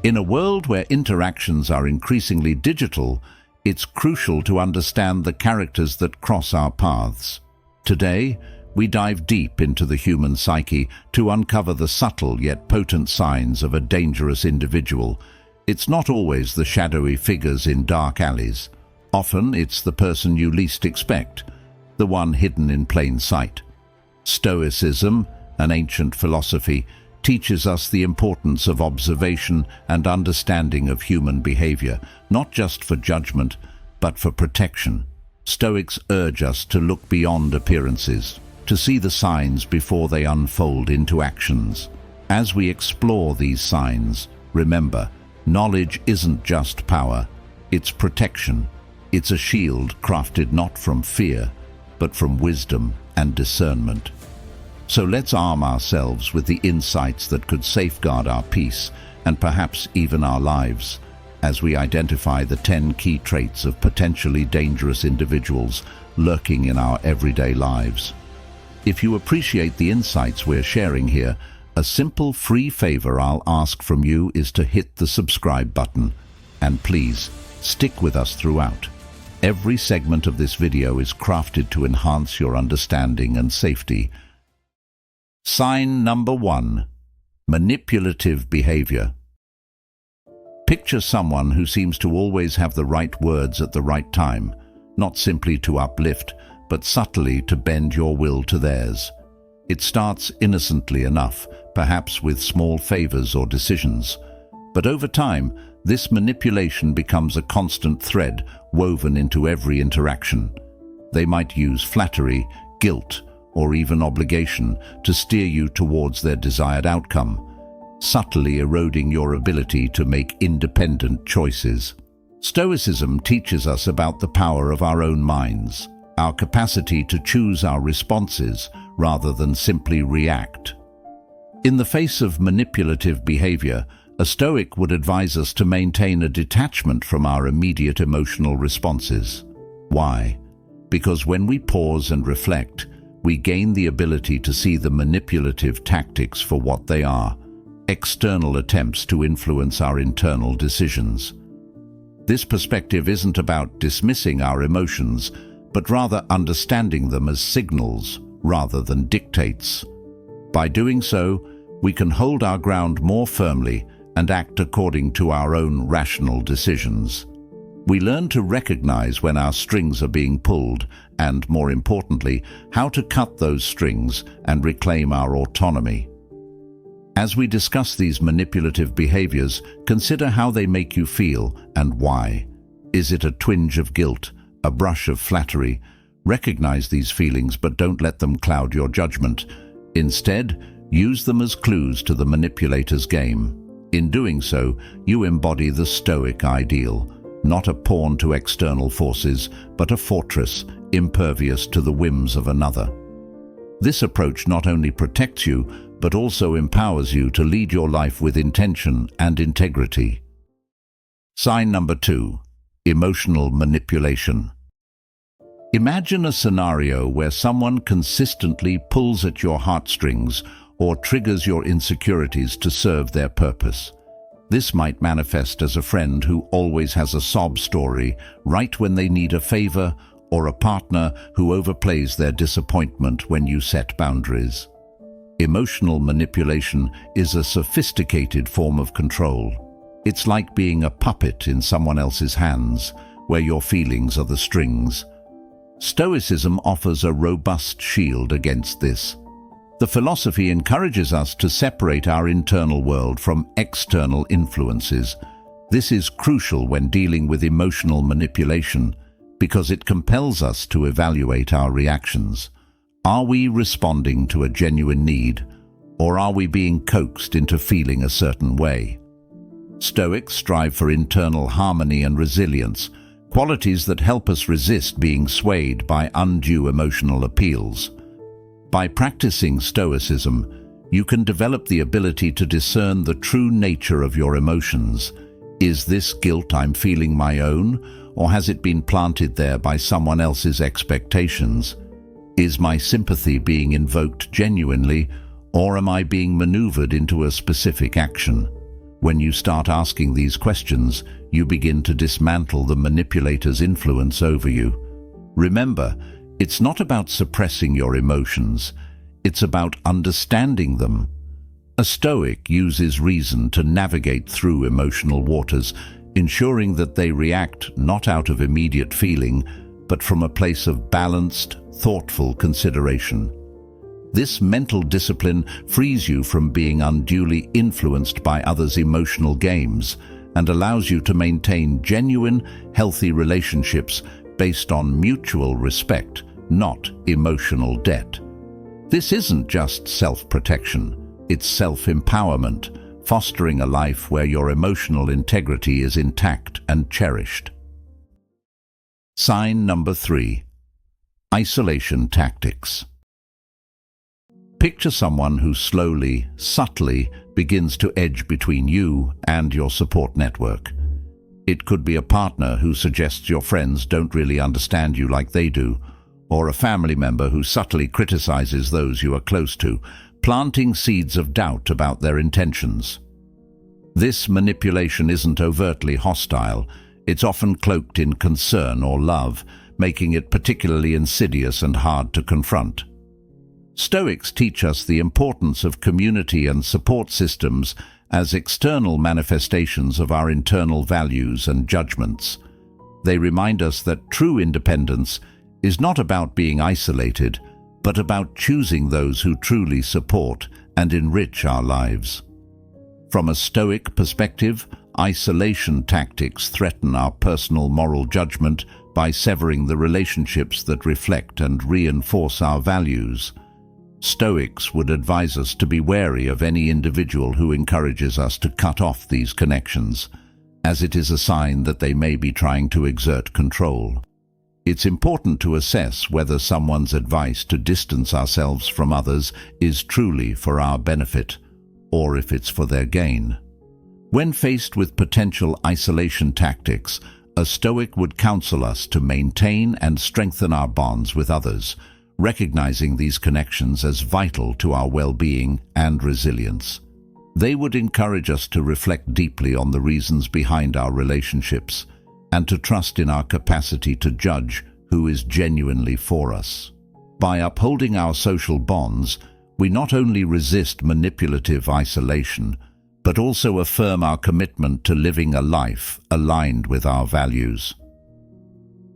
In a world where interactions are increasingly digital, it's crucial to understand the characters that cross our paths. Today, we dive deep into the human psyche to uncover the subtle yet potent signs of a dangerous individual. It's not always the shadowy figures in dark alleys. Often it's the person you least expect, the one hidden in plain sight. Stoicism, an ancient philosophy, teaches us the importance of observation and understanding of human behavior, not just for judgment, but for protection. Stoics urge us to look beyond appearances, to see the signs before they unfold into actions. As we explore these signs, remember, knowledge isn't just power, it's protection. It's a shield crafted not from fear, but from wisdom and discernment. So let's arm ourselves with the insights that could safeguard our peace and perhaps even our lives, as we identify the 10 key traits of potentially dangerous individuals lurking in our everyday lives. If you appreciate the insights we're sharing here, a simple free favor I'll ask from you is to hit the subscribe button. And please, stick with us throughout. Every segment of this video is crafted to enhance your understanding and safety. Sign number 1. Manipulative behavior. Picture someone who seems to always have the right words at the right time, not simply to uplift, but subtly to bend your will to theirs. It starts innocently enough, perhaps with small favors or decisions. But over time, this manipulation becomes a constant thread woven into every interaction. They might use flattery, guilt, or even obligation to steer you towards their desired outcome, subtly eroding your ability to make independent choices. Stoicism teaches us about the power of our own minds, our capacity to choose our responses rather than simply react. In the face of manipulative behavior, a Stoic would advise us to maintain a detachment from our immediate emotional responses. Why? Because when we pause and reflect, we gain the ability to see the manipulative tactics for what they are, external attempts to influence our internal decisions. This perspective isn't about dismissing our emotions, but rather understanding them as signals rather than dictates. By doing so, we can hold our ground more firmly and act according to our own rational decisions. We learn to recognize when our strings are being pulled and, more importantly, how to cut those strings and reclaim our autonomy. As we discuss these manipulative behaviors, consider how they make you feel and why. Is it a twinge of guilt, a brush of flattery? Recognize these feelings, but don't let them cloud your judgment. Instead, use them as clues to the manipulator's game. In doing so, you embody the Stoic ideal, not a pawn to external forces, but a fortress impervious to the whims of another. This approach not only protects you, but also empowers you to lead your life with intention and integrity. Sign number 2. Emotional manipulation. Imagine a scenario where someone consistently pulls at your heartstrings or triggers your insecurities to serve their purpose. This might manifest as a friend who always has a sob story right when they need a favor, or a partner who overplays their disappointment when you set boundaries. Emotional manipulation is a sophisticated form of control. It's like being a puppet in someone else's hands, where your feelings are the strings. Stoicism offers a robust shield against this. The philosophy encourages us to separate our internal world from external influences. This is crucial when dealing with emotional manipulation because it compels us to evaluate our reactions. Are we responding to a genuine need, or are we being coaxed into feeling a certain way? Stoics strive for internal harmony and resilience, qualities that help us resist being swayed by undue emotional appeals. By practicing Stoicism, you can develop the ability to discern the true nature of your emotions. Is this guilt I'm feeling my own, or has it been planted there by someone else's expectations? Is my sympathy being invoked genuinely, or am I being maneuvered into a specific action? When you start asking these questions, you begin to dismantle the manipulator's influence over you. Remember, it's not about suppressing your emotions, it's about understanding them. A Stoic uses reason to navigate through emotional waters, ensuring that they react not out of immediate feeling, but from a place of balanced, thoughtful consideration. This mental discipline frees you from being unduly influenced by others' emotional games and allows you to maintain genuine, healthy relationships based on mutual respect, not emotional debt. This isn't just self-protection, it's self-empowerment, fostering a life where your emotional integrity is intact and cherished. Sign number 3. Isolation tactics. Picture someone who slowly, subtly begins to edge between you and your support network. It could be a partner who suggests your friends don't really understand you like they do, or a family member who subtly criticizes those you are close to, planting seeds of doubt about their intentions. This manipulation isn't overtly hostile, it's often cloaked in concern or love, making it particularly insidious and hard to confront. Stoics teach us the importance of community and support systems as external manifestations of our internal values and judgments. They remind us that true independence is not about being isolated, but about choosing those who truly support and enrich our lives. From a Stoic perspective, isolation tactics threaten our personal moral judgment by severing the relationships that reflect and reinforce our values. Stoics would advise us to be wary of any individual who encourages us to cut off these connections, as it is a sign that they may be trying to exert control. It's important to assess whether someone's advice to distance ourselves from others is truly for our benefit, or if it's for their gain. When faced with potential isolation tactics, a Stoic would counsel us to maintain and strengthen our bonds with others, recognizing these connections as vital to our well-being and resilience. They would encourage us to reflect deeply on the reasons behind our relationships and to trust in our capacity to judge who is genuinely for us. By upholding our social bonds, we not only resist manipulative isolation, but also affirm our commitment to living a life aligned with our values.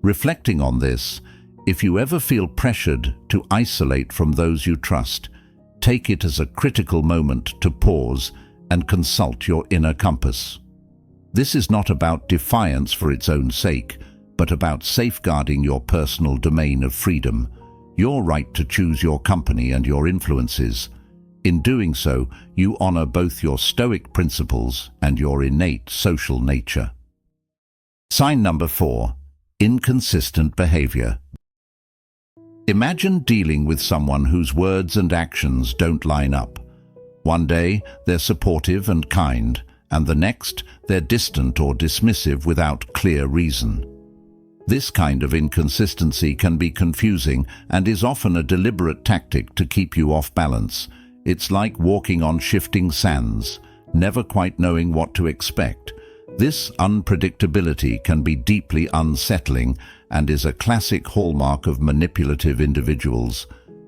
Reflecting on this, if you ever feel pressured to isolate from those you trust, take it as a critical moment to pause and consult your inner compass. This is not about defiance for its own sake, but about safeguarding your personal domain of freedom, your right to choose your company and your influences. In doing so, you honor both your Stoic principles and your innate social nature. Sign number 4. Inconsistent behavior. Imagine dealing with someone whose words and actions don't line up. One day, they're supportive and kind, and the next, they're distant or dismissive without clear reason. This kind of inconsistency can be confusing and is often a deliberate tactic to keep you off balance. It's like walking on shifting sands, never quite knowing what to expect. This unpredictability can be deeply unsettling and is a classic hallmark of manipulative individuals.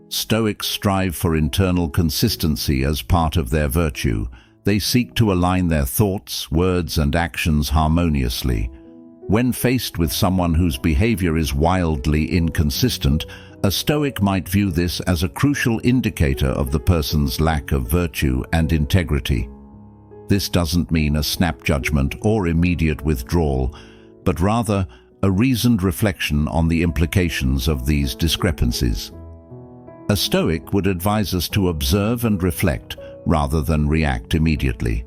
Stoics strive for internal consistency as part of their virtue. They seek to align their thoughts, words, and actions harmoniously. When faced with someone whose behavior is wildly inconsistent, a Stoic might view this as a crucial indicator of the person's lack of virtue and integrity. This doesn't mean a snap judgment or immediate withdrawal, but rather a reasoned reflection on the implications of these discrepancies. A Stoic would advise us to observe and reflect rather than react immediately.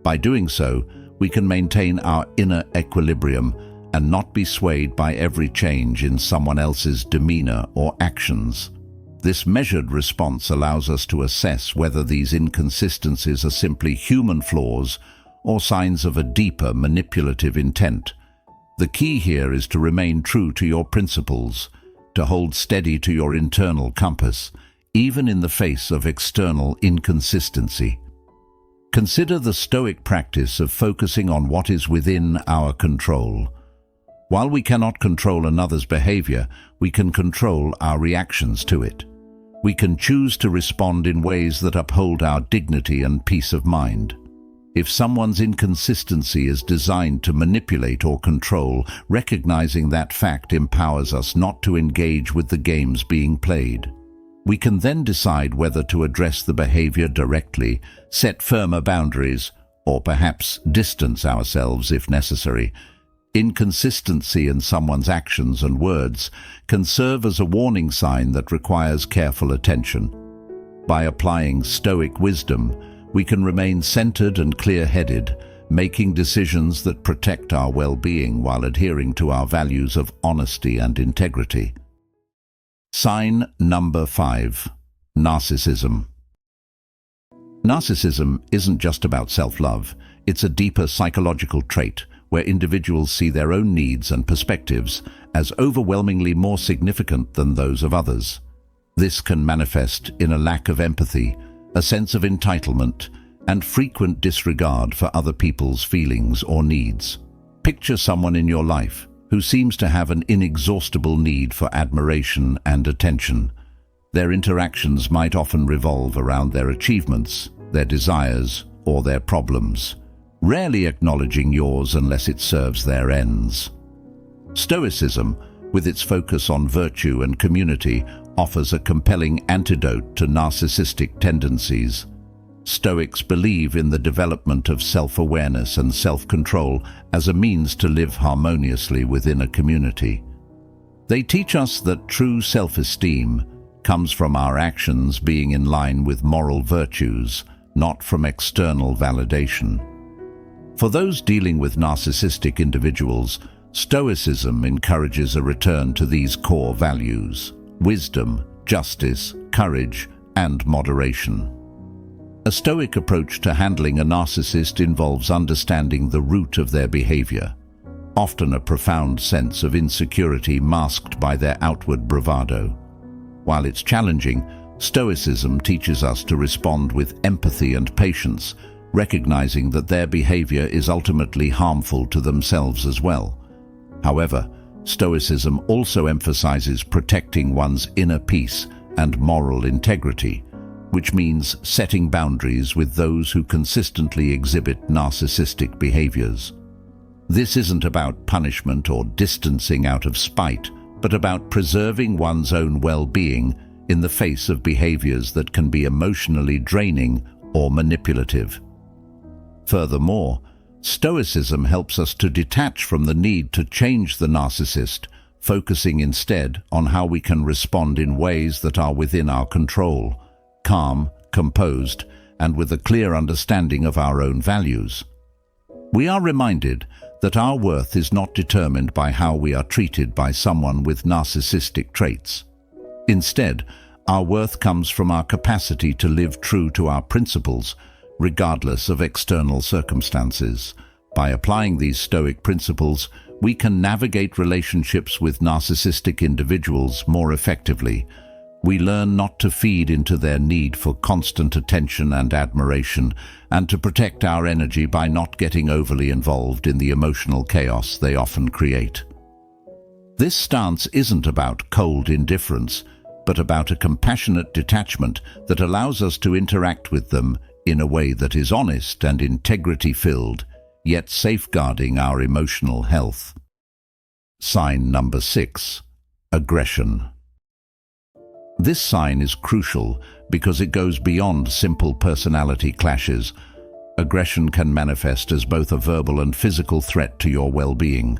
By doing so, we can maintain our inner equilibrium and not be swayed by every change in someone else's demeanor or actions. This measured response allows us to assess whether these inconsistencies are simply human flaws or signs of a deeper manipulative intent. The key here is to remain true to your principles, to hold steady to your internal compass, even in the face of external inconsistency. Consider the Stoic practice of focusing on what is within our control. While we cannot control another's behavior, we can control our reactions to it. We can choose to respond in ways that uphold our dignity and peace of mind. If someone's inconsistency is designed to manipulate or control, recognizing that fact empowers us not to engage with the games being played. We can then decide whether to address the behavior directly, set firmer boundaries, or perhaps distance ourselves if necessary. Inconsistency in someone's actions and words can serve as a warning sign that requires careful attention. By applying Stoic wisdom, we can remain centered and clear-headed, making decisions that protect our well-being while adhering to our values of honesty and integrity. Sign number 5. Narcissism. Narcissism isn't just about self-love. It's a deeper psychological trait where individuals see their own needs and perspectives as overwhelmingly more significant than those of others. This can manifest in a lack of empathy, a sense of entitlement, and frequent disregard for other people's feelings or needs. Picture someone in your life who seems to have an inexhaustible need for admiration and attention. Their interactions might often revolve around their achievements, their desires, or their problems, rarely acknowledging yours unless it serves their ends. Stoicism, with its focus on virtue and community, offers a compelling antidote to narcissistic tendencies. Stoics believe in the development of self-awareness and self-control as a means to live harmoniously within a community. They teach us that true self-esteem comes from our actions being in line with moral virtues, not from external validation. For those dealing with narcissistic individuals, Stoicism encourages a return to these core values: wisdom, justice, courage, and moderation. A Stoic approach to handling a narcissist involves understanding the root of their behavior, often a profound sense of insecurity masked by their outward bravado. While it's challenging, Stoicism teaches us to respond with empathy and patience, recognizing that their behavior is ultimately harmful to themselves as well. However, Stoicism also emphasizes protecting one's inner peace and moral integrity, which means setting boundaries with those who consistently exhibit narcissistic behaviors. This isn't about punishment or distancing out of spite, but about preserving one's own well-being in the face of behaviors that can be emotionally draining or manipulative. Furthermore, Stoicism helps us to detach from the need to change the narcissist, focusing instead on how we can respond in ways that are within our control, calm, composed, and with a clear understanding of our own values. We are reminded that our worth is not determined by how we are treated by someone with narcissistic traits. Instead, our worth comes from our capacity to live true to our principles, regardless of external circumstances. By applying these Stoic principles, we can navigate relationships with narcissistic individuals more effectively. We learn not to feed into their need for constant attention and admiration, and to protect our energy by not getting overly involved in the emotional chaos they often create. This stance isn't about cold indifference, but about a compassionate detachment that allows us to interact with them in a way that is honest and integrity-filled, yet safeguarding our emotional health. Sign number 6. Aggression. This sign is crucial because it goes beyond simple personality clashes. Aggression can manifest as both a verbal and physical threat to your well-being.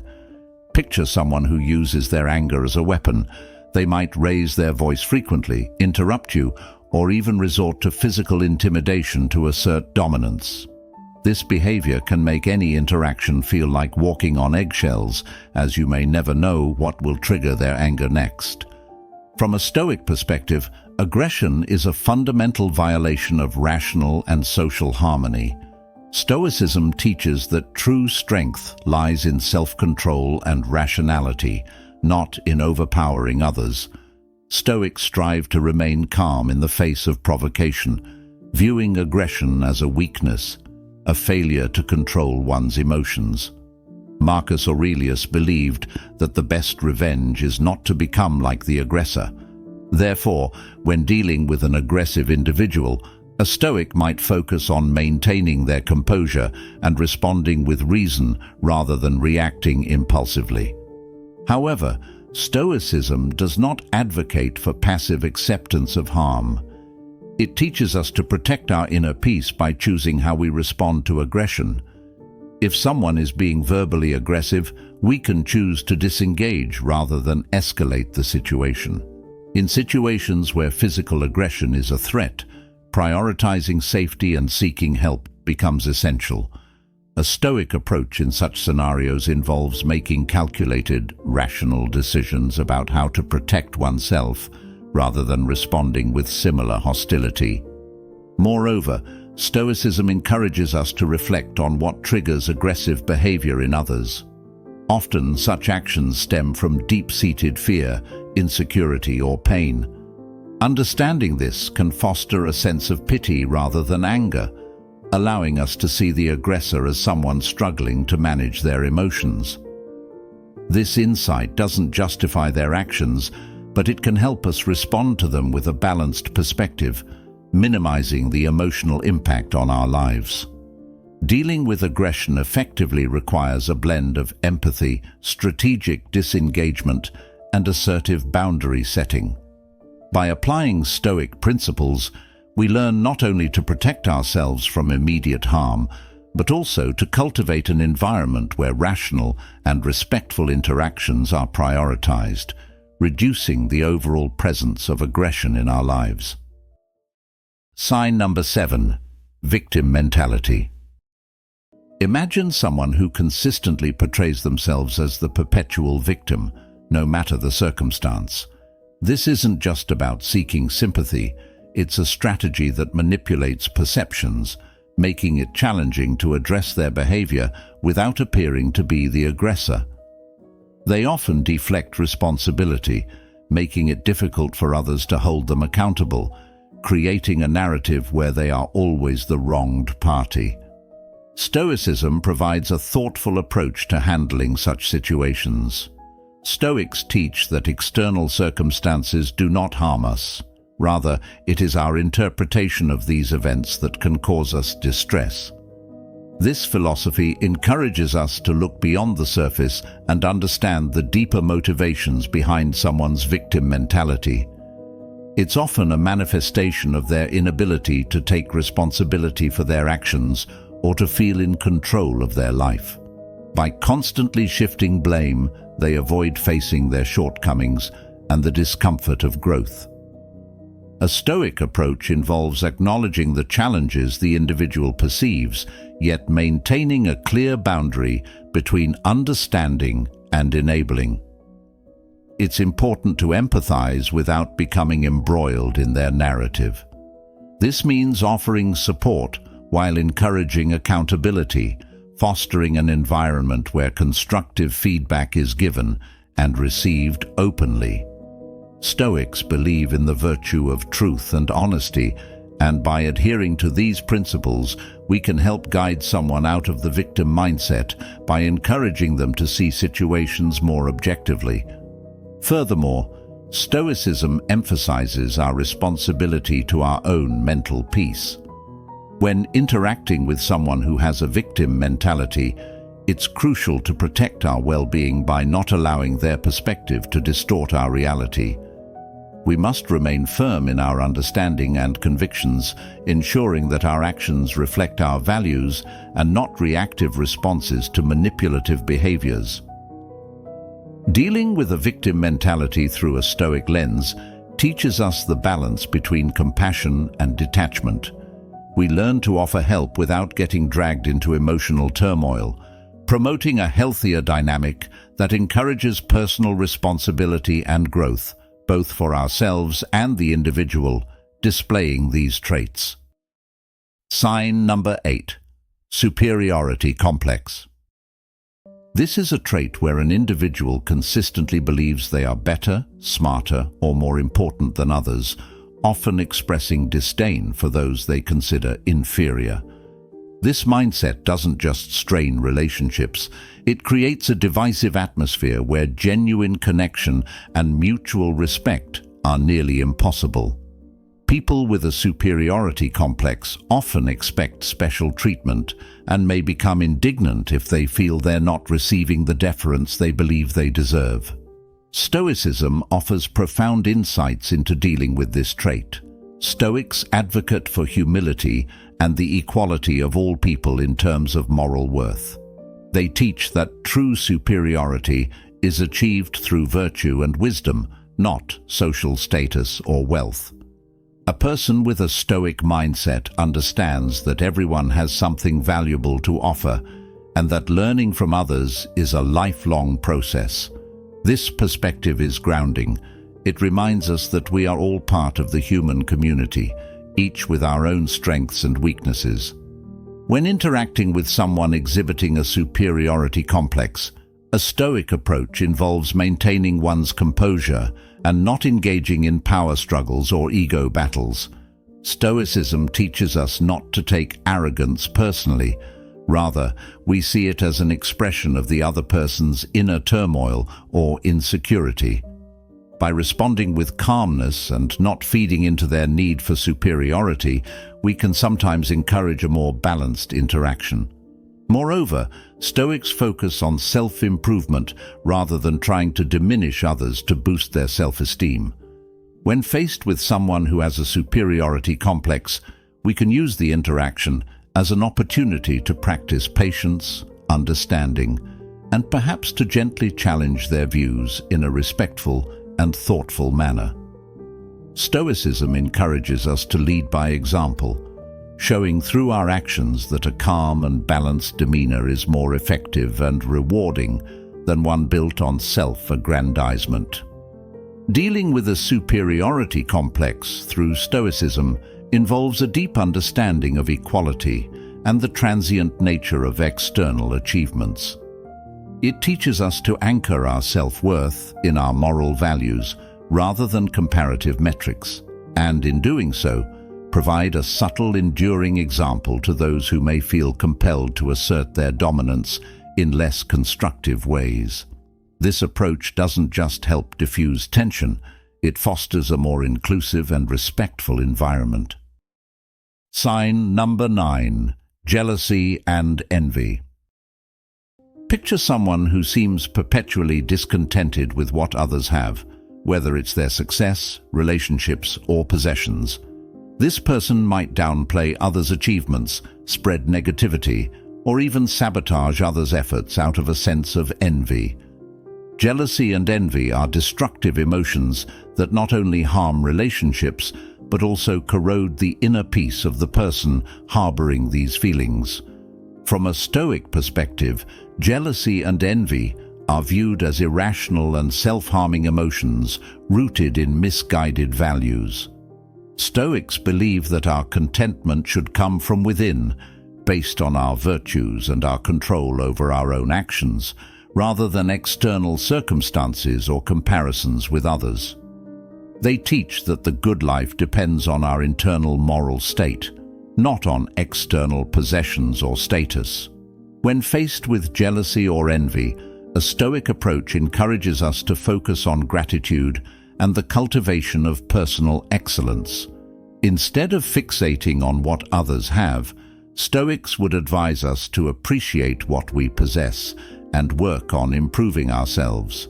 Picture someone who uses their anger as a weapon. They might raise their voice frequently, interrupt you, or even resort to physical intimidation to assert dominance. This behavior can make any interaction feel like walking on eggshells, as you may never know what will trigger their anger next. From a Stoic perspective, aggression is a fundamental violation of rational and social harmony. Stoicism teaches that true strength lies in self-control and rationality, not in overpowering others. Stoics strive to remain calm in the face of provocation, viewing aggression as a weakness, a failure to control one's emotions. Marcus Aurelius believed that the best revenge is not to become like the aggressor. Therefore, when dealing with an aggressive individual, a Stoic might focus on maintaining their composure and responding with reason rather than reacting impulsively. However, Stoicism does not advocate for passive acceptance of harm. It teaches us to protect our inner peace by choosing how we respond to aggression. If someone is being verbally aggressive, we can choose to disengage rather than escalate the situation. In situations where physical aggression is a threat, prioritizing safety and seeking help becomes essential. A Stoic approach in such scenarios involves making calculated, rational decisions about how to protect oneself, rather than responding with similar hostility. Moreover, Stoicism encourages us to reflect on what triggers aggressive behavior in others. Often, such actions stem from deep-seated fear, insecurity, or pain. Understanding this can foster a sense of pity rather than anger, allowing us to see the aggressor as someone struggling to manage their emotions. This insight doesn't justify their actions, but it can help us respond to them with a balanced perspective, minimizing the emotional impact on our lives. Dealing with aggression effectively requires a blend of empathy, strategic disengagement, and assertive boundary setting. By applying Stoic principles, we learn not only to protect ourselves from immediate harm, but also to cultivate an environment where rational and respectful interactions are prioritized, reducing the overall presence of aggression in our lives. Sign number 7. Victim mentality. Imagine someone who consistently portrays themselves as the perpetual victim, no matter the circumstance. This isn't just about seeking sympathy, it's a strategy that manipulates perceptions, making it challenging to address their behavior without appearing to be the aggressor. They often deflect responsibility, making it difficult for others to hold them accountable, creating a narrative where they are always the wronged party. Stoicism provides a thoughtful approach to handling such situations. Stoics teach that external circumstances do not harm us. Rather, it is our interpretation of these events that can cause us distress. This philosophy encourages us to look beyond the surface and understand the deeper motivations behind someone's victim mentality. It's often a manifestation of their inability to take responsibility for their actions or to feel in control of their life. By constantly shifting blame, they avoid facing their shortcomings and the discomfort of growth. A Stoic approach involves acknowledging the challenges the individual perceives, yet maintaining a clear boundary between understanding and enabling. It's important to empathize without becoming embroiled in their narrative. This means offering support while encouraging accountability, fostering an environment where constructive feedback is given and received openly. Stoics believe in the virtue of truth and honesty, and by adhering to these principles, we can help guide someone out of the victim mindset by encouraging them to see situations more objectively. Furthermore, Stoicism emphasizes our responsibility to our own mental peace. When interacting with someone who has a victim mentality, it's crucial to protect our well-being by not allowing their perspective to distort our reality. We must remain firm in our understanding and convictions, ensuring that our actions reflect our values and not reactive responses to manipulative behaviors. Dealing with a victim mentality through a Stoic lens teaches us the balance between compassion and detachment. We learn to offer help without getting dragged into emotional turmoil, promoting a healthier dynamic that encourages personal responsibility and growth, both for ourselves and the individual, displaying these traits. Sign number 8. Superiority complex. This is a trait where an individual consistently believes they are better, smarter, or more important than others, often expressing disdain for those they consider inferior. This mindset doesn't just strain relationships, it creates a divisive atmosphere where genuine connection and mutual respect are nearly impossible. People with a superiority complex often expect special treatment and may become indignant if they feel they're not receiving the deference they believe they deserve. Stoicism offers profound insights into dealing with this trait. Stoics advocate for humility and the equality of all people in terms of moral worth. They teach that true superiority is achieved through virtue and wisdom, not social status or wealth. A person with a Stoic mindset understands that everyone has something valuable to offer and that learning from others is a lifelong process. This perspective is grounding. It reminds us that we are all part of the human community, each with our own strengths and weaknesses. When interacting with someone exhibiting a superiority complex, a Stoic approach involves maintaining one's composure and not engaging in power struggles or ego battles. Stoicism teaches us not to take arrogance personally. Rather, we see it as an expression of the other person's inner turmoil or insecurity. By responding with calmness and not feeding into their need for superiority, we can sometimes encourage a more balanced interaction. Moreover, Stoics focus on self-improvement rather than trying to diminish others to boost their self-esteem. When faced with someone who has a superiority complex, we can use the interaction as an opportunity to practice patience, understanding, and perhaps to gently challenge their views in a respectful and thoughtful manner. Stoicism encourages us to lead by example, showing through our actions that a calm and balanced demeanor is more effective and rewarding than one built on self-aggrandizement. Dealing with a superiority complex through Stoicism involves a deep understanding of equality and the transient nature of external achievements. It teaches us to anchor our self-worth in our moral values rather than comparative metrics, and in doing so, provide a subtle, enduring example to those who may feel compelled to assert their dominance in less constructive ways. This approach doesn't just help diffuse tension, it fosters a more inclusive and respectful environment. Sign number 9. Jealousy and envy. Picture someone who seems perpetually discontented with what others have, whether it's their success, relationships, or possessions. This person might downplay others' achievements, spread negativity, or even sabotage others' efforts out of a sense of envy. Jealousy and envy are destructive emotions that not only harm relationships, but also corrode the inner peace of the person harboring these feelings. From a Stoic perspective, jealousy and envy are viewed as irrational and self-harming emotions rooted in misguided values. Stoics believe that our contentment should come from within, based on our virtues and our control over our own actions, rather than external circumstances or comparisons with others. They teach that the good life depends on our internal moral state, not on external possessions or status. When faced with jealousy or envy, a Stoic approach encourages us to focus on gratitude and the cultivation of personal excellence. Instead of fixating on what others have, Stoics would advise us to appreciate what we possess and work on improving ourselves.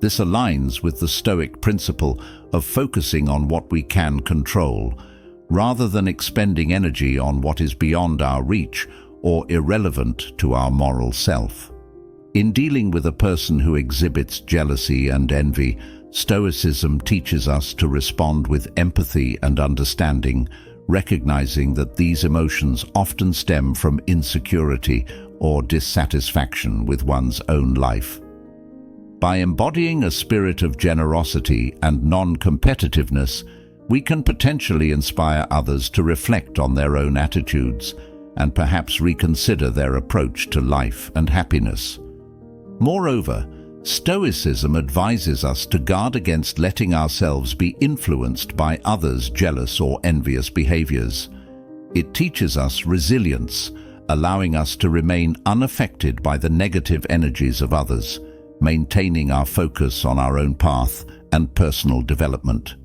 This aligns with the Stoic principle of focusing on what we can control, rather than expending energy on what is beyond our reach or irrelevant to our moral self. In dealing with a person who exhibits jealousy and envy, Stoicism teaches us to respond with empathy and understanding, recognizing that these emotions often stem from insecurity or dissatisfaction with one's own life. By embodying a spirit of generosity and non-competitiveness, we can potentially inspire others to reflect on their own attitudes and perhaps reconsider their approach to life and happiness. Moreover, Stoicism advises us to guard against letting ourselves be influenced by others' jealous or envious behaviors. It teaches us resilience, allowing us to remain unaffected by the negative energies of others, maintaining our focus on our own path and personal development.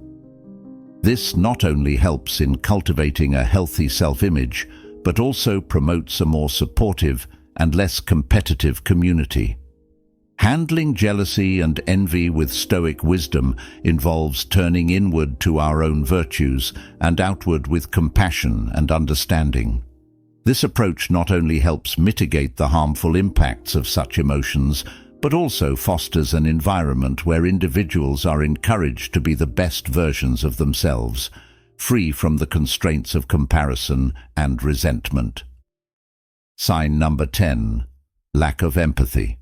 This not only helps in cultivating a healthy self-image, but also promotes a more supportive and less competitive community. Handling jealousy and envy with Stoic wisdom involves turning inward to our own virtues and outward with compassion and understanding. This approach not only helps mitigate the harmful impacts of such emotions, but also fosters an environment where individuals are encouraged to be the best versions of themselves, free from the constraints of comparison and resentment. Sign number 10. Lack of empathy.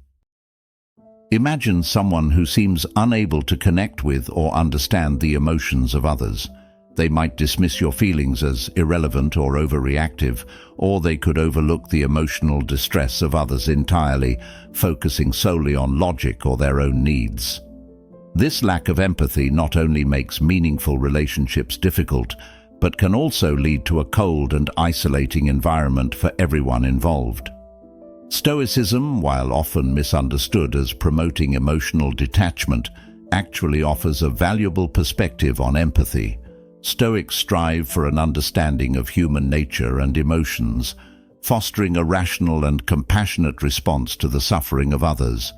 Imagine someone who seems unable to connect with or understand the emotions of others. They might dismiss your feelings as irrelevant or overreactive, or they could overlook the emotional distress of others entirely, focusing solely on logic or their own needs. This lack of empathy not only makes meaningful relationships difficult, but can also lead to a cold and isolating environment for everyone involved. Stoicism, while often misunderstood as promoting emotional detachment, actually offers a valuable perspective on empathy. Stoics strive for an understanding of human nature and emotions, fostering a rational and compassionate response to the suffering of others.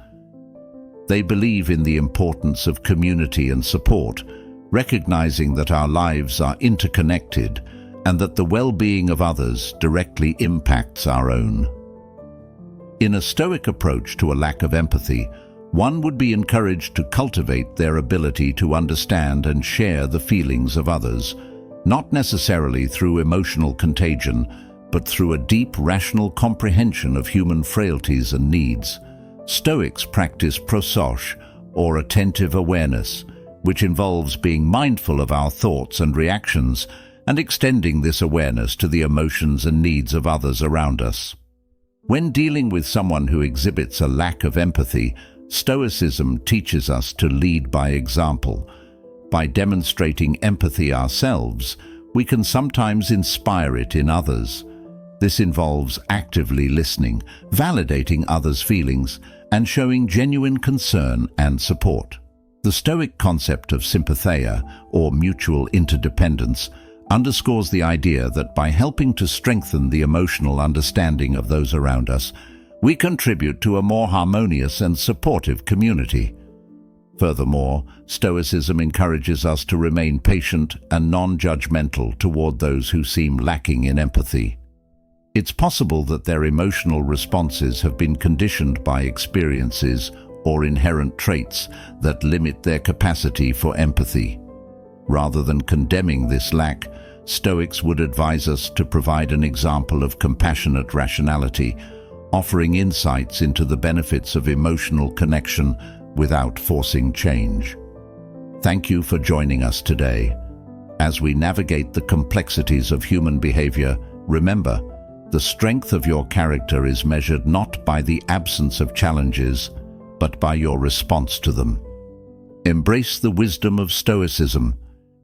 They believe in the importance of community and support, recognizing that our lives are interconnected and that the well-being of others directly impacts our own. In a Stoic approach to a lack of empathy, one would be encouraged to cultivate their ability to understand and share the feelings of others, not necessarily through emotional contagion, but through a deep, rational comprehension of human frailties and needs. Stoics practice prosoph, or attentive awareness, which involves being mindful of our thoughts and reactions and extending this awareness to the emotions and needs of others around us. When dealing with someone who exhibits a lack of empathy, Stoicism teaches us to lead by example. By demonstrating empathy ourselves, we can sometimes inspire it in others. This involves actively listening, validating others' feelings, and showing genuine concern and support. The Stoic concept of sympatheia, or mutual interdependence, underscores the idea that by helping to strengthen the emotional understanding of those around us, we contribute to a more harmonious and supportive community. Furthermore, Stoicism encourages us to remain patient and non-judgmental toward those who seem lacking in empathy. It's possible that their emotional responses have been conditioned by experiences or inherent traits that limit their capacity for empathy. Rather than condemning this lack, Stoics would advise us to provide an example of compassionate rationality, offering insights into the benefits of emotional connection without forcing change. Thank you for joining us today. As we navigate the complexities of human behavior, remember, the strength of your character is measured not by the absence of challenges, but by your response to them. Embrace the wisdom of Stoicism,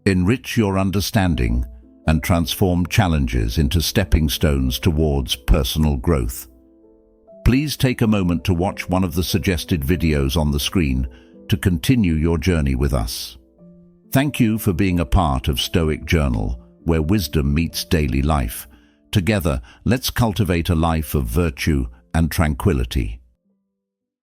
enrich your understanding, and transform challenges into stepping stones towards personal growth. Please take a moment to watch one of the suggested videos on the screen to continue your journey with us. Thank you for being a part of Stoic Journal, where wisdom meets daily life. Together, let's cultivate a life of virtue and tranquility.